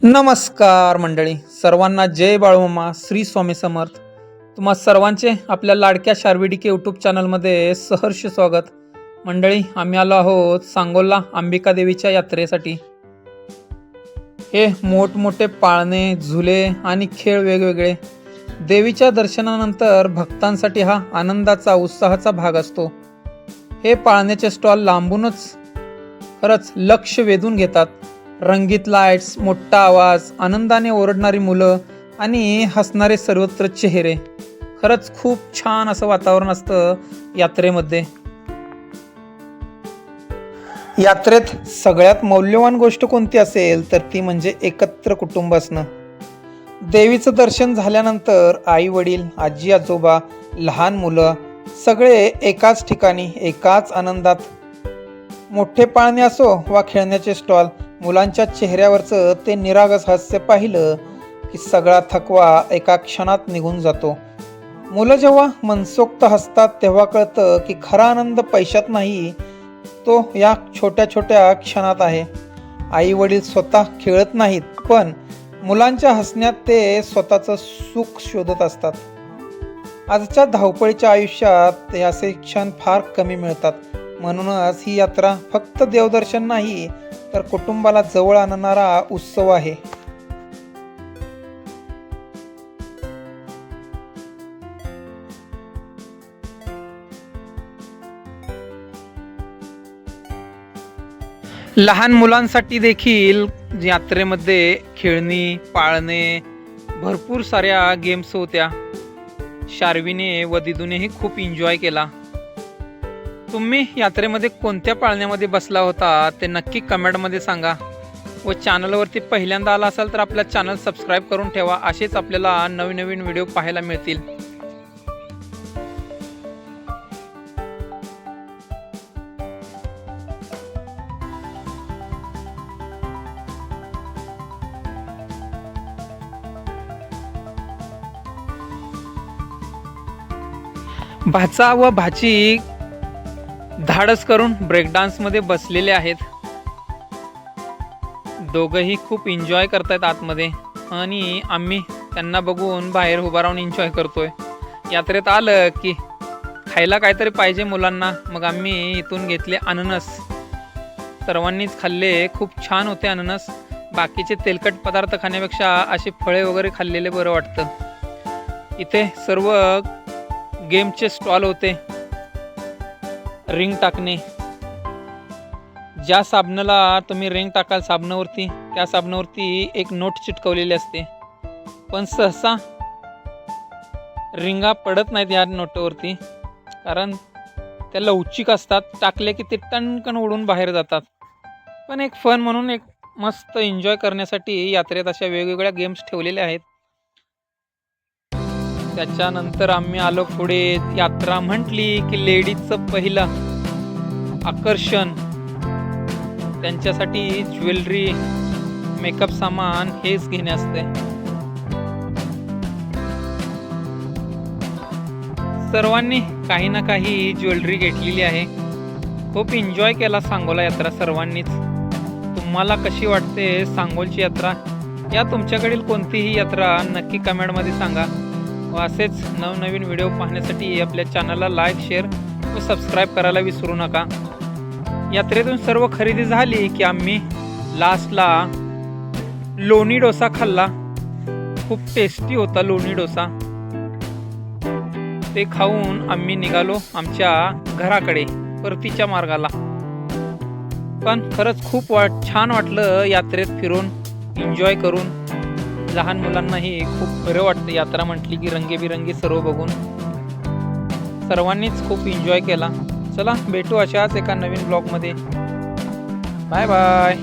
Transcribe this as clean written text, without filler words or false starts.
नमस्कार मंडळी, सर्वांना जय बाळूमामा, श्री स्वामी समर्थ. तुम्हा सर्वांचे आपल्या लाडक्या शारविडिके यूट्यूब चॅनलमध्ये सहर्ष स्वागत. मंडळी, आम्ही आलो आहोत सांगोला अंबिका देवीच्या यात्रेसाठी. हे मोठमोठे पाळणे, झुले आणि खेळ वेगवेगळे देवीच्या दर्शनानंतर भक्तांसाठी हा आनंदाचा उत्साहाचा भाग असतो. हे पाळण्याचे स्टॉल लांबूनच खरंच लक्ष वेधून घेतात. रंगीत लाईट्स, मोठा आवाज, आनंदाने ओरडणारी मुलं आणि हसणारे सर्वत्र चेहरे. खरंच खूप छान असं वातावरण असतं यात्रेमध्ये. यात्रेत सगळ्यात मौल्यवान गोष्ट कोणती असेल तर ती म्हणजे एकत्र कुटुंब असणं. देवीचं दर्शन झाल्यानंतर आई वडील, आजी आजोबा, लहान मुलं सगळे एकाच ठिकाणी, एकाच आनंदात. मोठे पाळणे असो वा खेळण्याचे स्टॉल, मुलांच्या चेहऱ्यावरचं ते निरागस हास्य पाहिलं की सगळा थकवा एका क्षणात निघून जातो. मुलं जेव्हा मनसोक्त हसतात तेव्हा कळतं की खरा आनंद पैशात नाही, तो या छोट्या छोट्या क्षणात आहे. आई वडील स्वतः खेळत नाहीत, पण मुलांच्या हसण्यात ते स्वतःचं सुख शोधत असतात. आजच्या धावपळीच्या आयुष्यात हे असे क्षण फार कमी मिळतात. म्हणूनच ही यात्रा फक्त देवदर्शन नाही तर कुटुंबाला जवळ आणणारा उत्सव आहे. लहान मुलांसाठी देखील यात्रेमध्ये खेळणी, पाळणे, भरपूर साऱ्या गेम्स होत्या. शार्वीने व दिदूनेही खूप एन्जॉय केला. तुम्ही यात्रेमध्ये कोणत्या पाळण्यामध्ये बसला होता ते नक्की कमेंटमध्ये सांगा. व चॅनलवरती पहिल्यांदा आला असाल तर आपल्या चॅनल सबस्क्राईब करून ठेवा. असेच आपल्याला नवीन नवीन व्हिडिओ पाहायला मिळतील. भाचा व भाची धाडस करून ब्रेक डान्समध्ये बसलेले आहेत. दोघंही खूप एन्जॉय करतायत आतमध्ये आणि आम्ही त्यांना बघून बाहेर उभा राहून एन्जॉय करतोय. यात्रेत आलं की खायला काहीतरी पाहिजे मुलांना, मग आम्ही इथून घेतले अननस. सर्वांनीच खाल्ले, खूप छान होते अननस. बाकीचे तेलकट पदार्थ खाण्यापेक्षा असे फळे वगैरे खाल्लेले बरं वाटतं. इथे सर्व गेमचे स्टॉल होते. रिंग टाकणे, ज्या साबणाला तुम्ही रिंग टाकाल साबणावरती, त्या साबणावरती एक नोट चिटकवलेली असते, पण सहसा रिंगा पडत नाहीत या नोटवरती, कारण त्या लवचिक असतात. टाकले की ते टणकन उडून बाहेर जातात. पण एक फन म्हणून, एक मस्त एन्जॉय करण्यासाठी यात्रेत अशा वेगवेगळ्या गेम्स ठेवलेल्या आहेत. त्याच्यानंतर आम्ही आलो पुढे. यात्रा म्हटली की लेडीजचं पहिलं आकर्षण, त्यांच्यासाठी ज्वेलरी, मेकअप सामान हेच घेणे असते. सर्वांनी काही ना काही ज्वेलरी घेतलेली आहे. खूप एन्जॉय केला सांगोला यात्रा सर्वांनीच. तुम्हाला कशी वाटते सांगोलची यात्रा? या तुमच्याकडील कोणतीही यात्रा नक्की कमेंटमध्ये सांगा. व असेच नवनवीन व्हिडिओ पाहण्यासाठी आपल्या चॅनलला लाईक, शेअर व सबस्क्राईब करायला विसरू नका. यात्रेतून सर्व खरेदी झाली की आम्ही लास्टला लोणी डोसा खाल्ला. खूप टेस्टी होता लोणी डोसा. ते खाऊन आम्ही निघालो आमच्या घराकडे परतीच्या मार्गाला. पण खरंच खूप छान वाटलं यात्रेत फिरून, एन्जॉय करून. लहान मुलांनाही खूप बरं वाटतं यात्रा म्हटली की रंगीबिरंगी सर्व बघून. सर्वांनीच खूप एन्जॉय केला. चला भेटू अशाच एका नवीन ब्लॉगमध्ये. Bye bye.